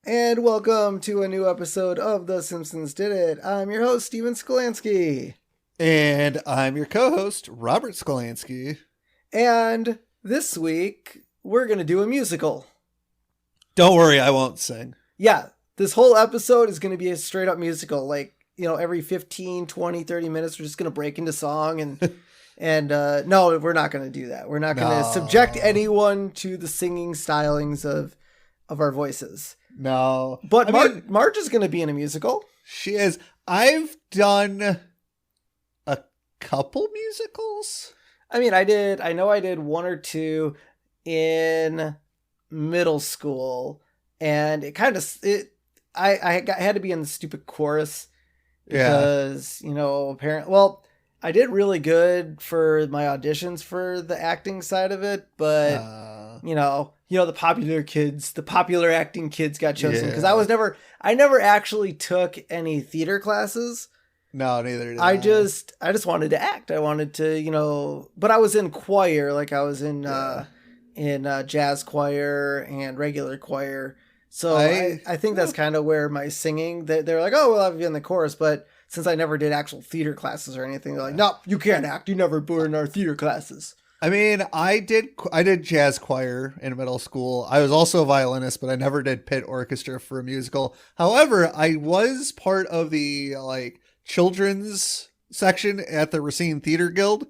And welcome to a new episode of The Simpsons Did It. I'm your host, Steven Skolansky. And I'm your co-host, Robert Skolansky. And this week, we're going to do a musical. Don't worry, I won't sing. Yeah, this whole episode is going to be a straight up musical. Like, you know, every 15, 20, 30 minutes, we're just going to break into song. And no, we're not going to do that. We're not going to subject anyone to the singing stylings of our voices. No. But Marge is going to be in a musical. She is. I've done a couple musicals. I mean, I know I did one or two in middle school, and it kind of, I had to be in the stupid chorus because, you know, apparently, well, I did really good for my auditions for the acting side of it, but you know, the popular acting kids got chosen because I never actually took any theater classes. No, neither did I just wanted to act. I wanted to, you know, but I was in choir, like I was in jazz choir and regular choir. So I think that's kind of where my singing, they're like, oh, we'll have you in the chorus, but since I never did actual theater classes or anything, they're like, no, you can't act. You never were in our theater classes. I mean, I did jazz choir in middle school. I was also a violinist, but I never did pit orchestra for a musical. However, I was part of the children's section at the Racine Theater Guild,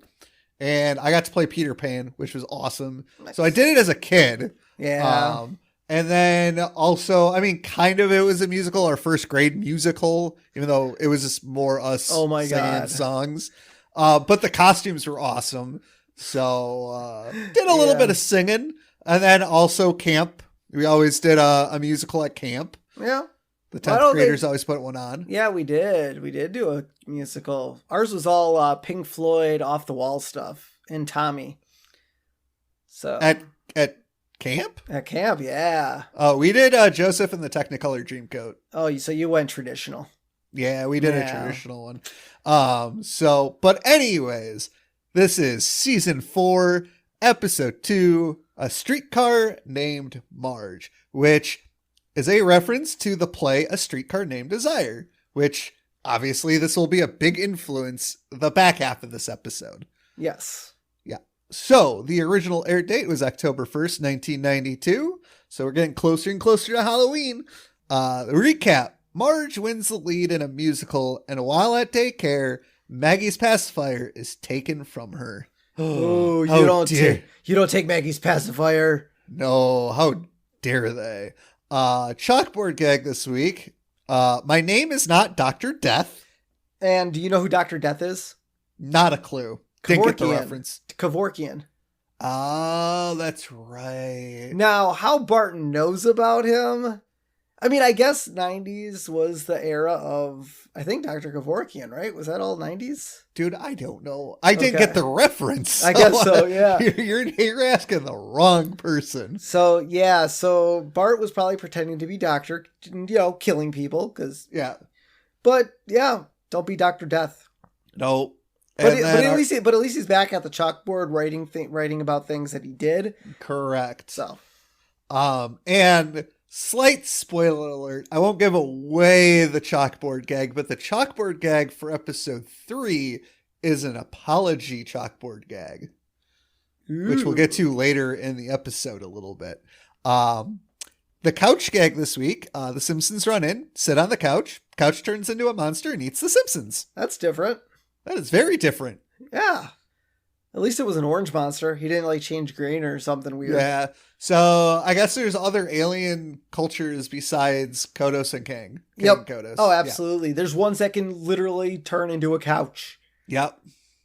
and I got to play Peter Pan, which was awesome. Nice. So I did it as a kid. Yeah. And then also, I mean, kind of it was a musical, our first grade musical, even though it was just more us singing songs. But the costumes were awesome. So did a little bit of singing. And then also camp. We always did a musical at camp. Yeah. The 10th graders always put one on. Yeah, we did. We did do a musical. Ours was all Pink Floyd, Off the Wall stuff, and Tommy. So At camp? At camp, yeah. Oh, we did Joseph and the Technicolor Dreamcoat. Oh, so you went traditional. Yeah, we did a traditional one. But anyways, this is season 4, episode 2, A Streetcar Named Marge, which is a reference to the play A Streetcar Named Desire, which obviously this will be a big influence the back half of this episode. Yes. So, the original air date was October 1st, 1992. So, we're getting closer and closer to Halloween. The recap. Marge wins the lead in a musical, and while at daycare, Maggie's pacifier is taken from her. Oh, you don't take Maggie's pacifier. No, how dare they? Chalkboard gag this week. My name is not Dr. Death. And do you know who Dr. Death is? Not a clue. Didn't get the reference. Kevorkian. Oh, that's right. Now, how Barton knows about him? I mean, I guess 90s was the era of, I think, Dr. Kevorkian, right? Was that all 90s? Dude, I don't know. I didn't get the reference. I guess so, yeah. You're asking the wrong person. So, yeah. So, Bart was probably pretending to be doctor, you know, killing people. Yeah. But, yeah, don't be Dr. Death. No. But at least he's back at the chalkboard writing about things that he did. Correct. So, and slight spoiler alert. I won't give away the chalkboard gag, but the chalkboard gag for episode 3 is an apology chalkboard gag, which we'll get to later in the episode a little bit. The couch gag this week. The Simpsons run in, sit on the couch. Couch turns into a monster and eats the Simpsons. That's different. That is very different. Yeah. At least it was an orange monster. He didn't change green or something weird. Yeah. So I guess there's other alien cultures besides Kodos and Kang. Yep. Kodos. Oh, absolutely. Yeah. There's ones that can literally turn into a couch. Yep.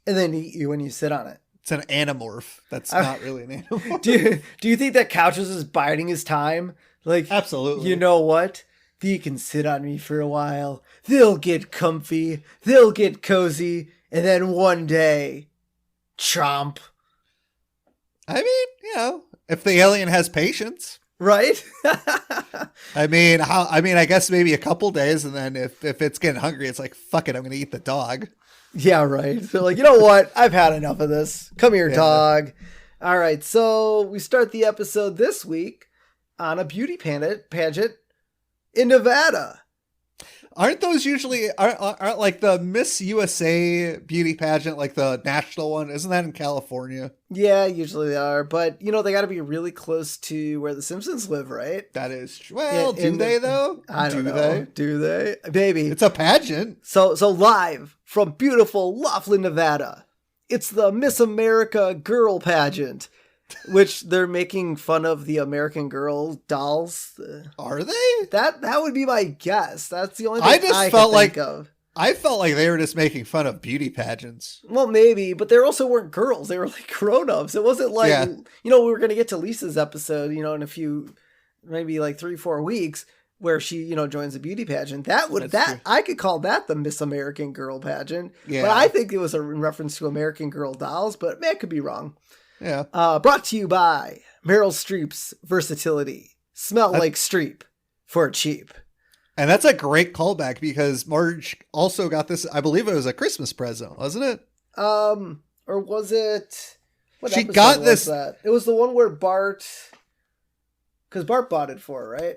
And then eat you when you sit on it. It's an anamorph. That's not really an anamorph. Do you think that couches is biding his time? Absolutely. You know what? They can sit on me for a while. They'll get comfy. They'll get cozy. And then one day, chomp. I mean, if the alien has patience. Right? I guess maybe a couple days. And then if it's getting hungry, it's like, fuck it, I'm going to eat the dog. Yeah, right. They're like, you know what? I've had enough of this. Come here, dog. All right, so we start the episode this week on a beauty pageant in Nevada. Aren't those usually aren't like the Miss USA beauty pageant, like the national one? Isn't that in California? Yeah, usually they are, but you know they got to be really close to where the Simpsons live, right? That is true. Well, do they though? I don't know. Do they? Baby, it's a pageant. So live from beautiful Laughlin, Nevada, it's the Miss America Girl pageant. Which they're making fun of the American Girl dolls. Are they? That would be my guess. That's the only thing I felt think of. I felt like they were just making fun of beauty pageants. Well, maybe, but they also weren't girls. They were like grown-ups. It wasn't like, we were going to get to Lisa's episode, in a few, maybe like 3-4 weeks where she, joins the beauty pageant. I could call that the Miss American Girl pageant. Yeah. But I think it was in reference to American Girl dolls, but man, I could be wrong. Yeah. Brought to you by Meryl Streep's versatility. Smell like Streep for cheap. And that's a great callback because Marge also got this. I believe it was a Christmas present, wasn't it? Or was it? What she got this. That? It was the one where Bart, because Bart bought it for her, right?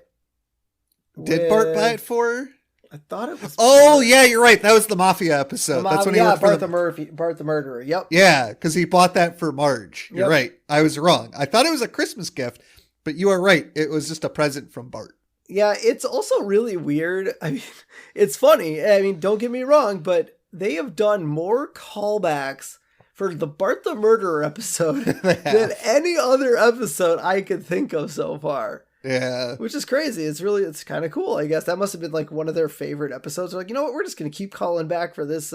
Did Bart buy it for her? I thought it was. Oh, yeah, you're right. That was the Mafia episode. That's when he worked Bart the Murderer. Yep. Yeah, because he bought that for Marge. You're right. I was wrong. I thought it was a Christmas gift, but you are right. It was just a present from Bart. Yeah, it's also really weird. I mean, it's funny. I mean, don't get me wrong, but they have done more callbacks for the Bart the Murderer episode than any other episode I could think of so far. Yeah. Which is crazy. It's kind of cool, I guess. That must have been like one of their favorite episodes. They're like, you know what? We're just going to keep calling back for this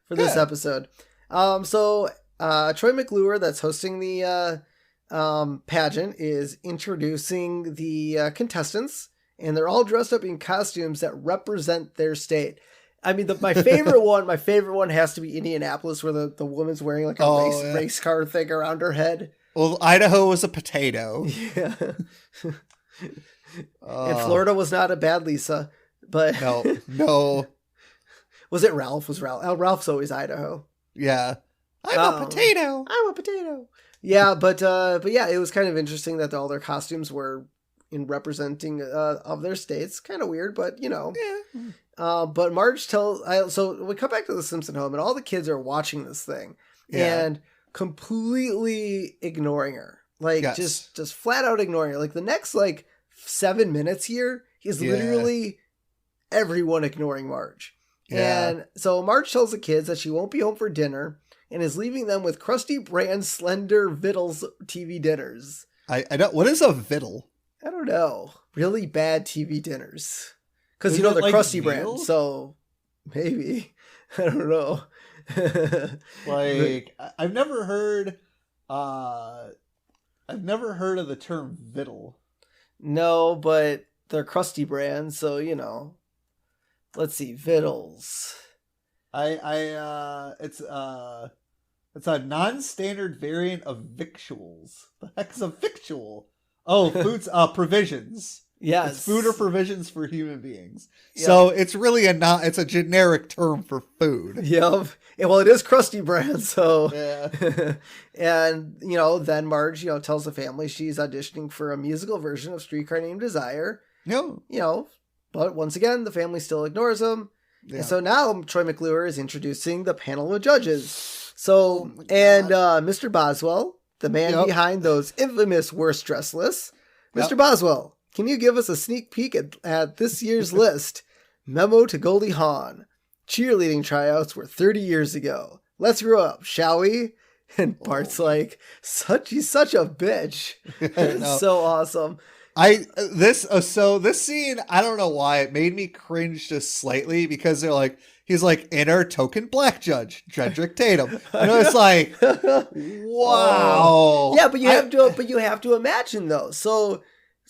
episode. Troy McClure, that's hosting the pageant, is introducing the contestants, and they're all dressed up in costumes that represent their state. I mean, my favorite one has to be Indianapolis, where the woman's wearing like a race car thing around her head. Well, Idaho was a potato. Yeah. And Florida was not a bad Lisa, but no. Was it Ralph? Ralph's always Idaho. Yeah. I'm a potato. Yeah, but yeah, it was kind of interesting that all their costumes were in representing of their states. Kind of weird, but Yeah. But Marge so we come back to the Simpson home, and all the kids are watching this thing and completely ignoring her. Like just flat out ignoring her. Like the next 7 minutes here is literally everyone ignoring Marge. Yeah. And so Marge tells the kids that she won't be home for dinner and is leaving them with Krusty Brand Slender Vittles TV dinners. I don't. What is a Vittle? I don't know. Really bad TV dinners. Because they're Krusty Brand, so maybe. I don't know. I've never heard of the term Vittle. No, but they're Krusty Brand, so let's see, Vittles. It's a non-standard variant of victuals. The heck's a victual? Oh, foods, provisions. Yes. It's food or provisions for human beings. Yep. So it's really it's a generic term for food. Yep. Yeah, well, it is Krusty Brand, so. Yeah. And, then Marge, tells the family she's auditioning for a musical version of Streetcar Named Desire. No. But once again, the family still ignores them. Yeah. And so now Troy McClure is introducing the panel of judges. So, Mr. Boswell, the man behind those infamous worst dress lists. Mr. Boswell, can you give us a sneak peek at this year's list? Memo to Goldie Hawn. Cheerleading tryouts were 30 years ago. Let's grow up, shall we? And Bart's like, he's such a bitch. It's so awesome. This scene, I don't know why it made me cringe just slightly because he's like inner token black judge, Dredrick Tatum. And it's like, wow. Yeah, but you have to imagine though.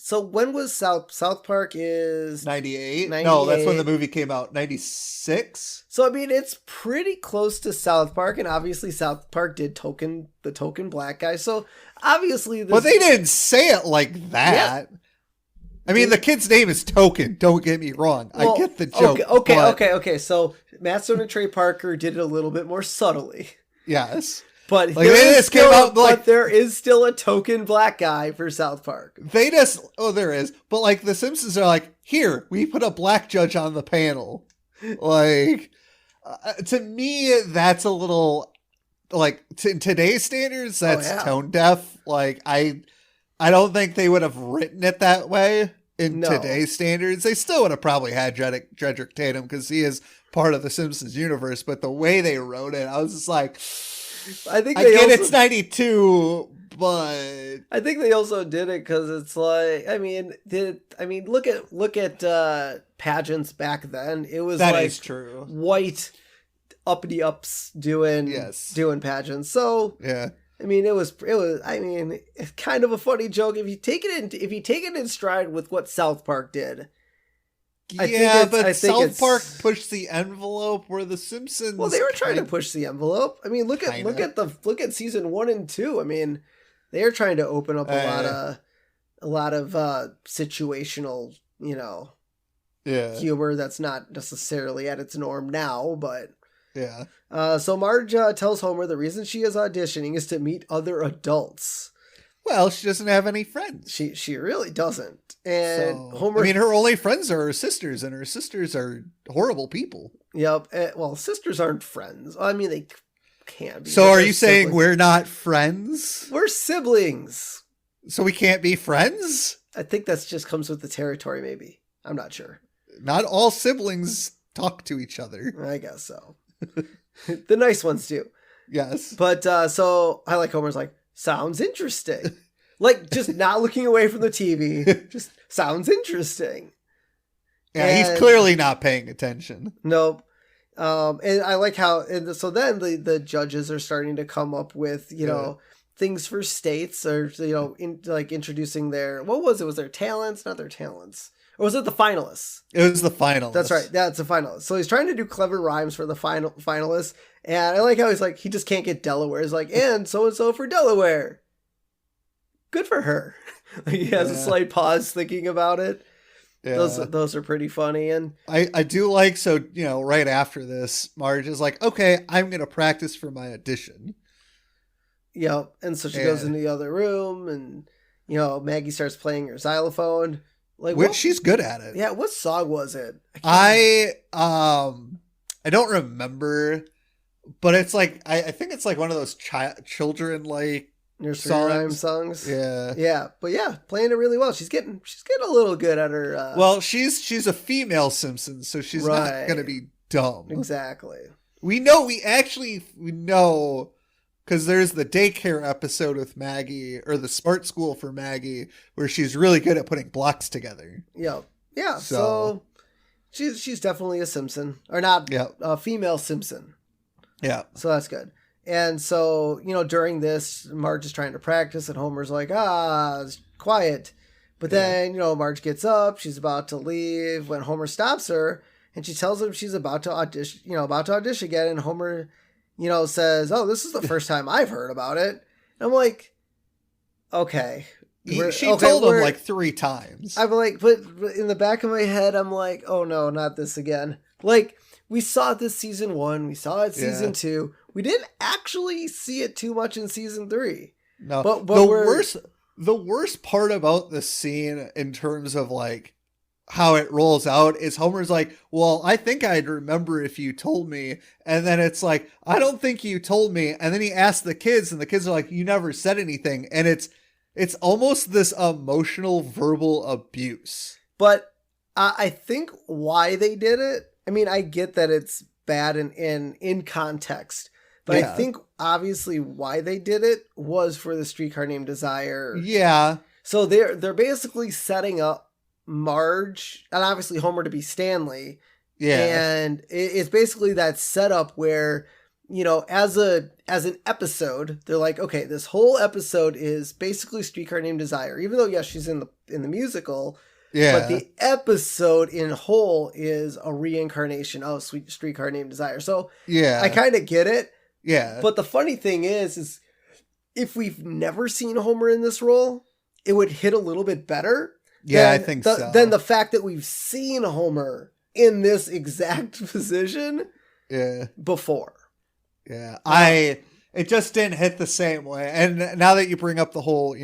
So when was South Park is 98? No, that's when the movie came out. 96? So I mean it's pretty close to South Park, and obviously South Park did the token black guy. So obviously But they didn't say it like that. Yeah. I mean, the kid's name is Token. Don't get me wrong. I get the joke. Okay. So Matt Stone and Trey Parker did it a little bit more subtly. Yes. But like they just came out like, but there is still a token black guy for South Park. There is. But like the Simpsons are like, here, we put a black judge on the panel. Like, to me, that's a little, like, in today's standards, that's tone deaf. Like, I don't think they would have written it that way in today's standards. They still would have probably had Dredrick Tatum because he is part of the Simpsons universe. But the way they wrote it, I was just like, I get it's 92, but I think they also did it because it's like, look at pageants back then. It was that like is true. White uppity ups doing pageants. So yeah, it's kind of a funny joke if you take it in stride with what South Park did. But South Park pushed the envelope where the Simpsons. Well, they were trying to push the envelope. I mean, look at season 1 and 2. I mean, they are trying to open up a lot of situational, humor that's not necessarily at its norm now, but yeah. So Marge tells Homer the reason she is auditioning is to meet other adults. Well, she doesn't have any friends. She really doesn't. And Homer, her only friends are her sisters, and her sisters are horrible people. Yep. Well, sisters aren't friends. I mean, they can be. So are you saying we're not friends? We're siblings. So we can't be friends? I think that's just comes with the territory, maybe. I'm not sure. Not all siblings talk to each other. I guess so. The nice ones do. Yes. But so I like Homer's like, sounds interesting. Like, just not looking away from the TV. Just sounds interesting. Yeah, he's clearly not paying attention. Nope. And I like how, so then the judges are starting to come up with, things for states or, introducing what was it? Was their talents? Not their talents. Or was it the finalists? It was the finalists. That's right. That's the finalists. So he's trying to do clever rhymes for the finalists. And I like how he's like, he just can't get Delaware. He's like, and so-and-so for Delaware. Good for her. He has a slight pause thinking about it. Yeah. Those are pretty funny. And I do like, right after this, Marge is like, okay, I'm going to practice for my audition. Yeah. And so she goes in the other room and, Maggie starts playing her xylophone. Which she's good at it. Yeah. What song was it? I don't remember, but it's like, I think it's like one of those children nursery rhyme songs. Yeah. Yeah. But yeah, playing it really well. She's getting a little good at her. Well, she's a female Simpson, so she's not going to be dumb. Exactly. We know, because there's the daycare episode with Maggie, or the smart school for Maggie, where she's really good at putting blocks together. Yeah. Yeah. So she's definitely a Simpson, or not a female Simpson. Yeah. So that's good. And so, during this, Marge is trying to practice and Homer's like, it's quiet. But then, Marge gets up, she's about to leave when Homer stops her and she tells him she's about to audition again. And Homer, says, oh, this is the first time I've heard about it. And I'm like, okay. She told him like 3 times. I'm like, but in the back of my head, I'm like, oh no, not this again. Like, we saw this season 1, we saw it season 2. We didn't actually see it too much in season 3. No, but the worst part about the scene in terms of like how it rolls out is Homer's like, well, I think I'd remember if you told me. And then it's like, I don't think you told me. And then he asks the kids and the kids are like, you never said anything. And it's almost this emotional verbal abuse. But I think why they did it, I mean, I get that it's bad in context, but I think obviously why they did it was for the Streetcar Named Desire. Yeah. So they're basically setting up Marge and obviously Homer to be Stanley. Yeah. And it's basically that setup where, as an episode, they're like, okay, this whole episode is basically Streetcar Named Desire, even though, yes, she's in the musical. Yeah. But the episode in whole is a reincarnation of Streetcar Named Desire. So I kind of get it. Yeah. But the funny thing is if we've never seen Homer in this role, it would hit a little bit better. Yeah, I think so. Than the fact that we've seen Homer in this exact position before. Yeah. it just didn't hit the same way. And now that you bring up the whole,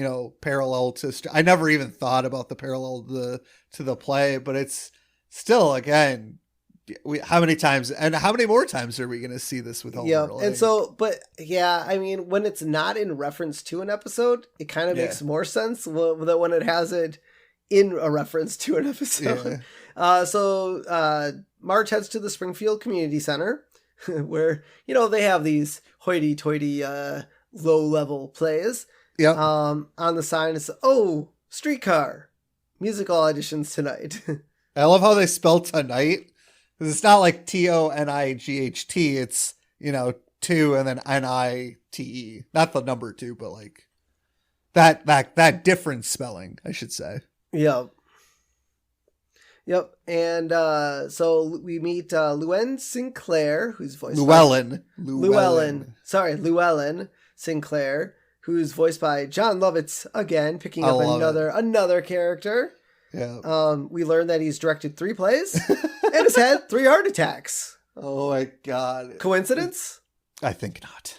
parallel to, I never even thought about the parallel to the play, but it's still, again, how many times and how many more times are we going to see this with Homer? Yeah, and so, but yeah, I mean, when it's not in reference to an episode, it kind of makes more sense than when it has it in a reference to an episode. Yeah. So Marge heads to the Springfield Community Center, where they have these hoity-toity low-level plays. Yeah. On the sign it says, "Oh, Streetcar musical auditions tonight." I love how they spell tonight. Because it's not like TONIGHT. It's, 2 and then NITE. Not the number 2, but like that different spelling, I should say. Yep. And so we meet Llewellyn Sinclair, who's voiced by... Llewellyn Sinclair, who's voiced by John Lovitz again, picking up another character. Yeah. We learned that he's directed 3 plays and has had 3 heart attacks. Oh my God. Coincidence? I think not.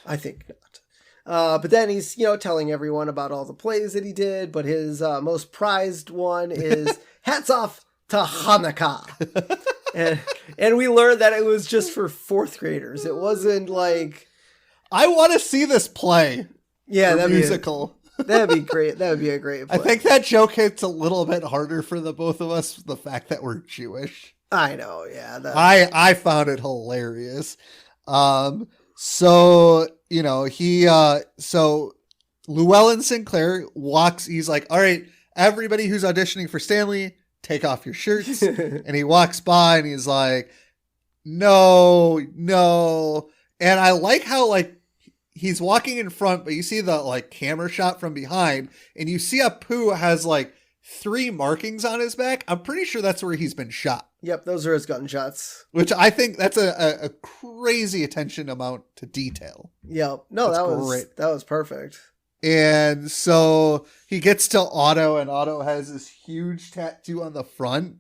But then he's, telling everyone about all the plays that he did, but his most prized one is Hats Off to Hanukkah. and we learned that it was just for 4th graders. It wasn't like... I want to see this play. Yeah, that musical. That'd be great. That would be a great play. I think that joke hits a little bit harder for the both of us, the fact that we're Jewish. I know, yeah. I found it hilarious. So Llewellyn Sinclair walks, he's like, all right, everybody who's auditioning for Stanley, take off your shirts. And he walks by and he's like, no. And I like how he's walking in front, but you see the camera shot from behind, and you see Apu has 3 markings on his back. I'm pretty sure that's where he's been shot. Yep, those are his gunshots. Which I think that's a crazy attention amount to detail. Yep. No, that was perfect. And so he gets to Otto, and Otto has this huge tattoo on the front.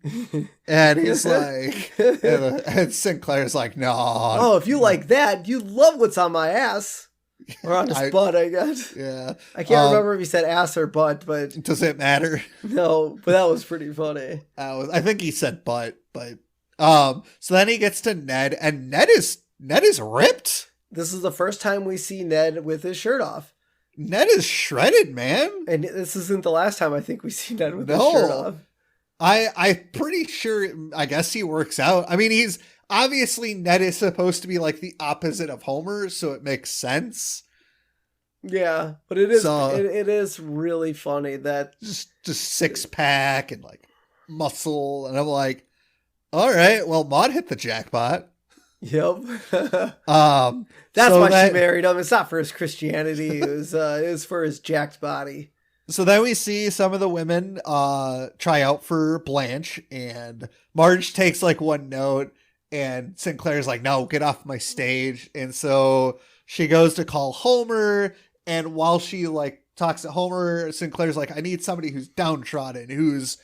And he's like, and Sinclair's like, no. Oh, if you like that, you love what's on my ass. Or on his butt, I guess. Yeah. I can't remember if he said ass or butt, but... Does it matter? No, but that was pretty funny. I think he said butt, but... So then he gets to Ned, and Ned is ripped. This is the first time we see Ned with his shirt off. Ned is shredded, man. And this isn't the last time I think we see Ned with his shirt off. I'm pretty sure, I guess he works out. I mean, obviously Ned is supposed to be the opposite of Homer, so it makes sense. Yeah, but it is really funny that just 6-pack and muscle, and I'm like, all right, well, Maude hit the jackpot. Yep. That's so why she married him. It's not for his Christianity. It was for his jacked body. So then we see some of the women try out for Blanche, and Marge takes one note, and Sinclair's like, no, get off my stage. And so she goes to call Homer, and while she talks to Homer, Sinclair's like, I need somebody who's downtrodden, who's,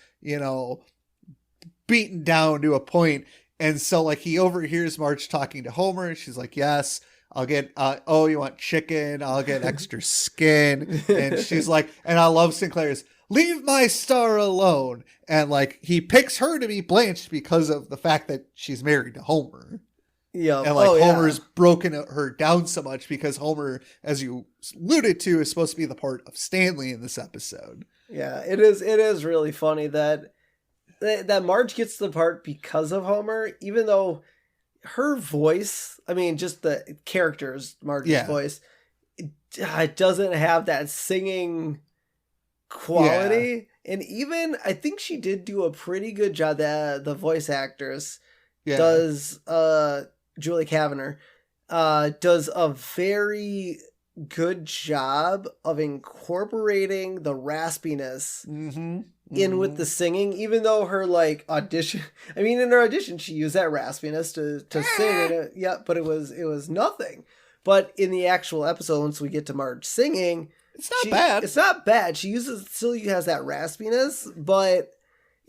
beaten down to a point. And so he overhears Marge talking to Homer, and she's like, yes, I'll get, you want chicken? I'll get extra skin. And she's like, and I love Sinclair's, leave my star alone. And he picks her to be Blanche because of the fact that she's married to Homer. Yeah. And Homer's broken her down so much because Homer, as you alluded to, is supposed to be the part of Stanley in this episode. Yeah, it is really funny that Marge gets the part because of Homer, even though her voice, I mean, just the character's Marge's voice, it doesn't have that singing quality. Yeah. And even, I think she did do a pretty good job, the voice actress does, Julie Kavanagh, does a very good job of incorporating the raspiness in with the singing, even though her audition, I mean, in her audition she used that raspiness to sing, and but it was nothing. But in the actual episode, once we get to Marge singing, it's not bad. She still has that raspiness, but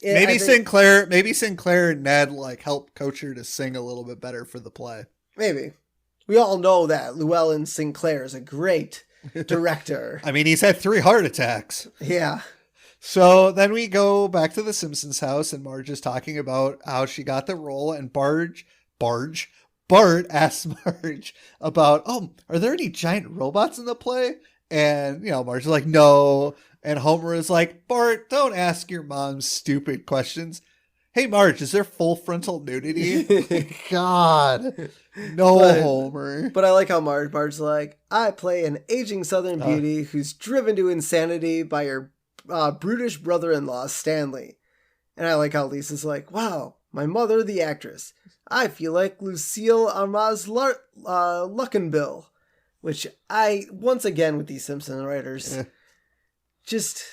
maybe Sinclair and Ned help coach her to sing a little bit better for the play. Maybe. we all know that Llewellyn Sinclair is a great director. I mean, he's had 3 heart attacks. Yeah. So then we go back to the Simpsons house, and Marge is talking about how she got the role, and Bart asks Marge about, are there any giant robots in the play? And, Marge is like, no. And Homer is like, Bart, don't ask your mom stupid questions. Hey, Marge, is there full frontal nudity? God. No, Homer. But I like how Marge's like, I play an aging Southern beauty who's driven to insanity by her brutish brother-in-law, Stanley. And I like how Lisa's like, wow, my mother, the actress. I feel like Lucille Armaz Luckenbill. Which once again with these Simpson writers, just,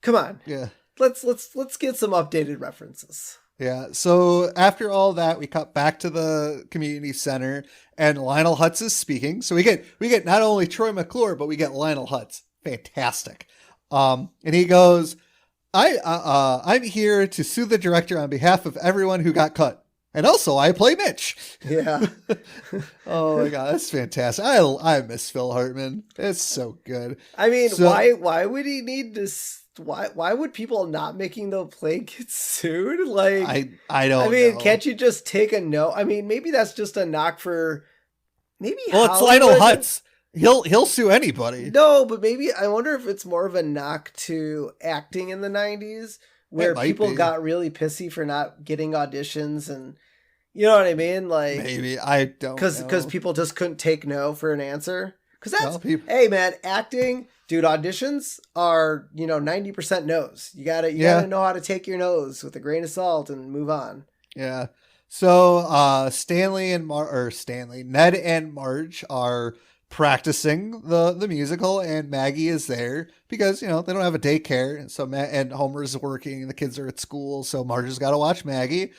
come on. Yeah. Let's get some updated references. Yeah, so after all that, we cut back to the community center, and Lionel Hutz is speaking. So we get not only Troy McClure, but we get Lionel Hutz. Fantastic. And he goes, I'm here to sue the director on behalf of everyone who got cut. And also, I play Mitch. Yeah. Oh my God, that's fantastic. I miss Phil Hartman. It's so good. I mean, why would he need to... Why would people not making the play get sued? Like, I don't know. Can't you just take a note? I mean, maybe that's just a knock for maybe. Well, it's Lionel Hutz. He'll sue anybody. No, but maybe I wonder if it's more of a knock to acting in the 90s where people got really pissy for not getting auditions, and you know what I mean? Like, maybe I don't because people just couldn't take no for an answer. Because hey man, acting. Dude, auditions are, 90% no's. You gotta know how to take your no's with a grain of salt and move on. Yeah. So Ned and Marge are practicing the musical, and Maggie is there because, they don't have a daycare. And so and Homer's working and the kids are at school. So Marge has got to watch Maggie.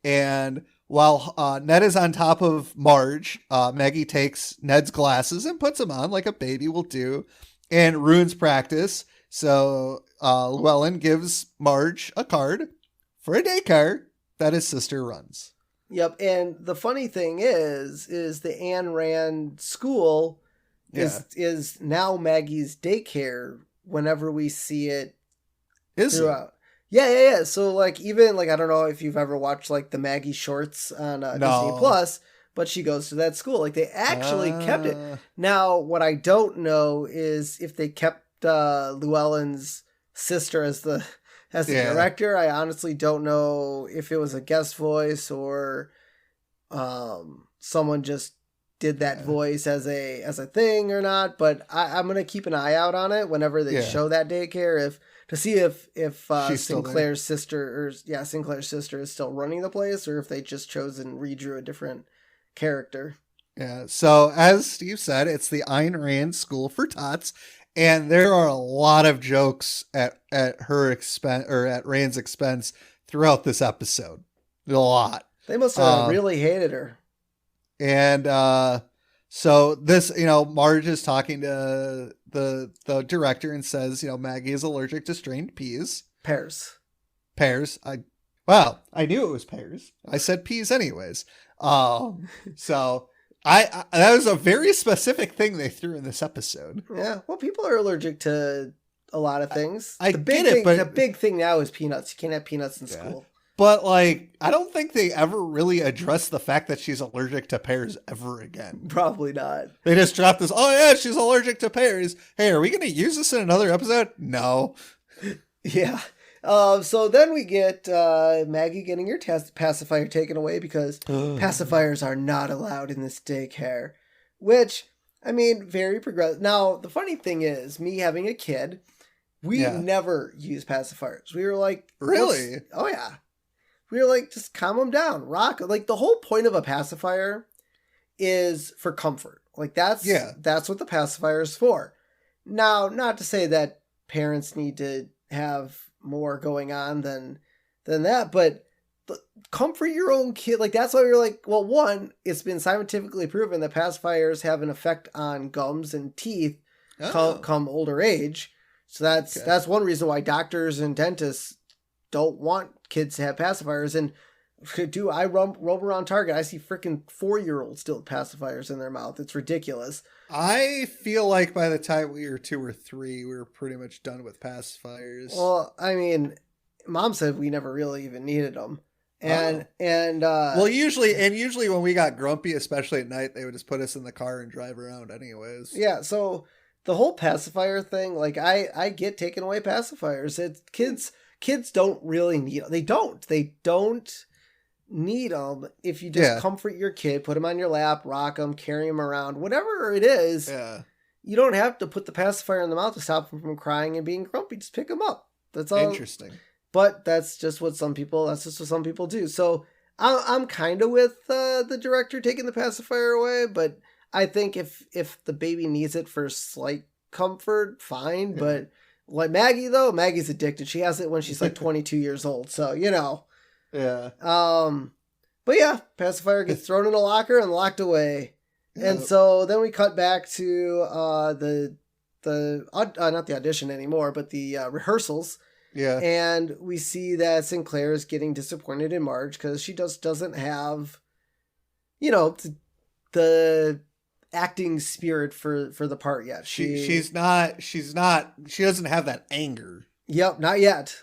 And while Ned is on top of Marge, Maggie takes Ned's glasses and puts them on like a baby will do, and ruins practice. So Llewellyn gives Marge a card for a daycare that his sister runs. Yep, and the funny thing is the Ayn Rand school is now Maggie's daycare whenever we see it throughout. Yeah. So even I don't know if you've ever watched the Maggie shorts on Disney Plus. But she goes to that school. They actually kept it. Now, what I don't know is if they kept Llewellyn's sister as the director. I honestly don't know if it was a guest voice or someone just did that voice as a thing or not. But I'm gonna keep an eye out on it whenever they show that daycare to see if Sinclair's sister is still running the place, or if they just chose and redrew a different character. Yeah, so as Steve said, it's the Ayn Rand School for Tots, and there are a lot of jokes at her expense, or at Rand's expense, throughout this episode. A lot. They must have really hated her. And so this, Marge is talking to the director and says, Maggie is allergic to strained peas. Pears. I knew it was pears. I said peas anyways. So that was a very specific thing they threw in this episode. Yeah, well, people are allergic to a lot of things. But the big thing now is peanuts. You can't have peanuts in school. But I don't think they ever really addressed the fact that she's allergic to pears ever again. Probably not. They just dropped this. Oh yeah, she's allergic to pears. Hey, are we going to use this in another episode? No. Yeah. So then we get Maggie getting her pacifier taken away because pacifiers are not allowed in this daycare, which, very progressive. Now, the funny thing is, me having a kid, we never use pacifiers. We were like... Really? Oh, yeah. We were like, just calm them down. Rock. The whole point of a pacifier is for comfort. That's what the pacifier is for. Now, not to say that parents need to have more going on than that, but comfort your own kid. That's why we're like, well, one, it's been scientifically proven that pacifiers have an effect on gums and teeth come older age. So that's one reason why doctors and dentists don't want kids to have pacifiers. And do I roam around Target? I see freaking 4-year-olds still with pacifiers in their mouth. It's ridiculous. I feel like by the time we were 2 or 3, we were pretty much done with pacifiers. Well, I mean, Mom said we never really even needed them. Well, usually when we got grumpy, especially at night, they would just put us in the car and drive around anyways. Yeah, so the whole pacifier thing, like I get taking away pacifiers. It's kids don't really need them. They don't need them if you just comfort your kid, put them on your lap, rock them, carry them around, whatever it is. Yeah. You don't have to put the pacifier in the mouth to stop them from crying and being grumpy. Just pick them up. That's all. Interesting. But that's just what some people do. So I'm kind of with the director taking the pacifier away, but I think if the baby needs it for slight comfort, fine. Yeah. But like Maggie, though, Maggie's addicted. She has it when she's like 22 years old. So, you know. Yeah. But yeah, pacifier gets thrown in a locker and locked away. Yeah. And so then we cut back to not the audition anymore, but the rehearsals. Yeah. And we see that Sinclair is getting disappointed in Marge because she just doesn't have, you know, the acting spirit for the part yet. She doesn't have that anger. Yep, not yet.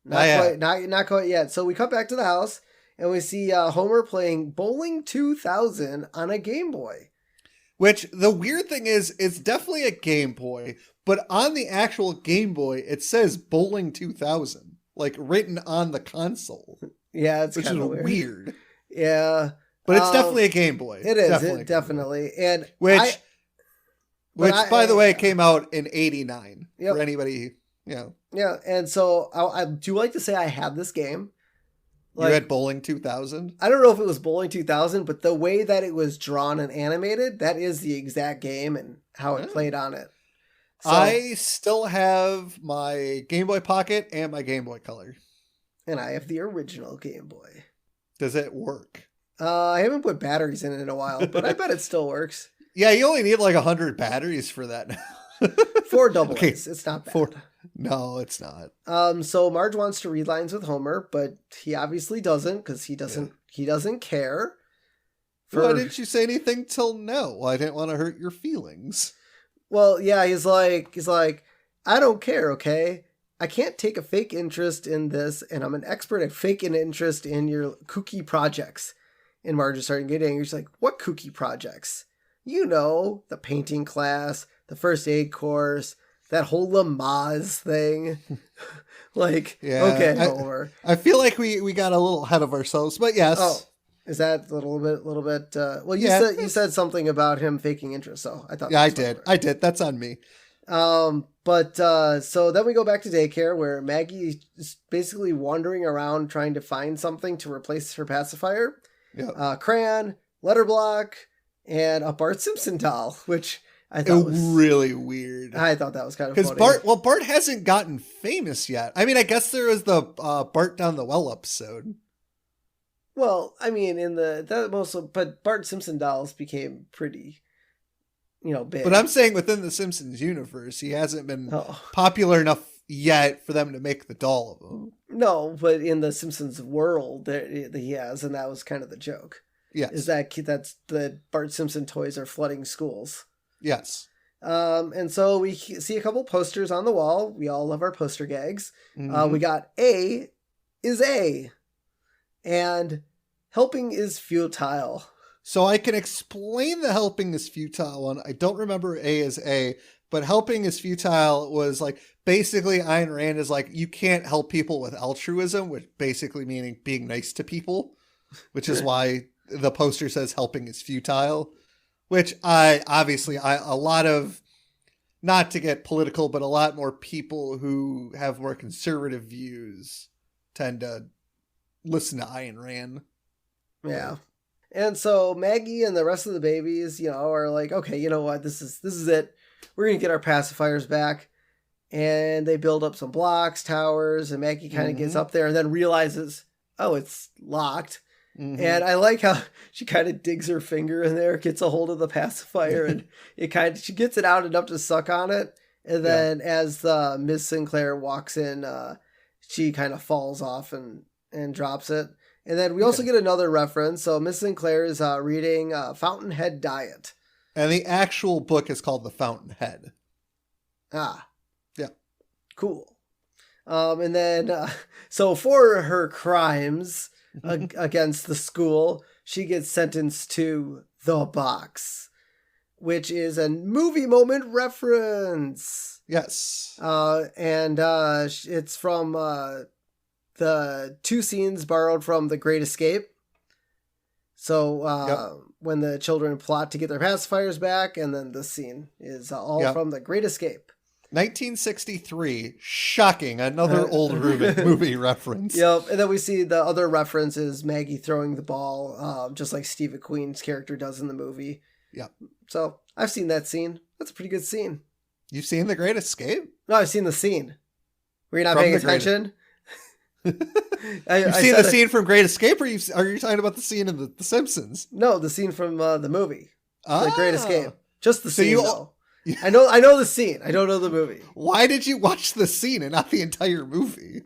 Not quite yet. So we cut back to the house and we see Homer playing Bowling 2000 on a Game Boy. Which the weird thing is, it's definitely a Game Boy, but on the actual Game Boy, it says Bowling 2000, like written on the console. Yeah, it's which is weird. Yeah, but it's definitely a Game Boy. It is definitely, and which by the way came out in '89 for anybody. Yeah, and so I do like to say I had this game. Like, you had Bowling 2000? I don't know if it was Bowling 2000, but the way that it was drawn and animated, that is the exact game and how it played on it. So, I still have my Game Boy Pocket and my Game Boy Color. And I have the original Game Boy. Does it work? I haven't put batteries in it in a while, but I bet it still works. Yeah, you only need like 100 batteries for that now. 4 double A's. It's not bad. No, it's not. So Marge wants to read lines with Homer, but he obviously doesn't because he doesn't care. Why didn't you say anything till now? Well, I didn't want to hurt your feelings. Well, yeah, he's like, I don't care, okay? I can't take a fake interest in this, and I'm an expert at faking interest in your kooky projects. And Marge is starting to get angry. She's like, what kooky projects? You know, the painting class, the first aid course, that whole Lamaze thing. Okay, Homer. I feel like we got a little ahead of ourselves, but yes. Oh, is that a little bit? Well, you said something about him faking interest, so I thought. Yeah, I did. That's on me. But so then we go back to daycare where Maggie is basically wandering around trying to find something to replace her pacifier. Yeah. Crayon, letter block, and a Bart Simpson doll, which I thought was really weird. I thought that was kind of funny. Bart hasn't gotten famous yet. I mean, I guess there was the Bart Down the Well episode. Well, I mean, but Bart Simpson dolls became pretty, big. But I'm saying within the Simpsons universe, he hasn't been popular enough yet for them to make the doll of him. No, but in the Simpsons world, he has, and that was kind of the joke. Yes. Is that's the Bart Simpson toys are flooding schools. Yes. And so we see a couple posters on the wall. We all love our poster gags. Mm-hmm. We got A is A. And helping is futile. So I can explain the helping is futile one. I don't remember A is A, but helping is futile was like, basically Ayn Rand is like, you can't help people with altruism, which basically meaning being nice to people, which is why the poster says helping is futile, which a lot of, not to get political, but a lot more people who have more conservative views tend to listen to Ayn Rand. Yeah. And so Maggie and the rest of the babies, are like, okay, you know what? This is it. We're going to get our pacifiers back. And they build up some blocks, towers, and Maggie kind of gets up there and then realizes, oh, it's locked. Mm-hmm. And I like how she kind of digs her finger in there, gets a hold of the pacifier, and she gets it out enough to suck on it. And then as Miss Sinclair walks in, she kind of falls off and drops it. And then we also get another reference. So Miss Sinclair is reading Fountainhead Diet. And the actual book is called The Fountainhead. Ah. Yeah. Cool. And then, so for her crimes against the school, she gets sentenced to the box, which is a movie moment reference. Yes. And it's from the two scenes borrowed from The Great Escape. So when the children plot to get their pacifiers back, and then this scene is all from The Great Escape. 1963. Shocking. Another old movie reference. Yep. And then we see the other reference is Maggie throwing the ball, just like Steve McQueen's character does in the movie. Yep. So I've seen that scene. That's a pretty good scene. You've seen The Great Escape? No, I've seen the scene. Were you not paying attention? You've seen the scene from Great Escape, or are you talking about the scene in The Simpsons? No, the scene from the movie. The Great Escape. Just the scene, though. I know the scene. I don't know the movie. Why did you watch the scene and not the entire movie?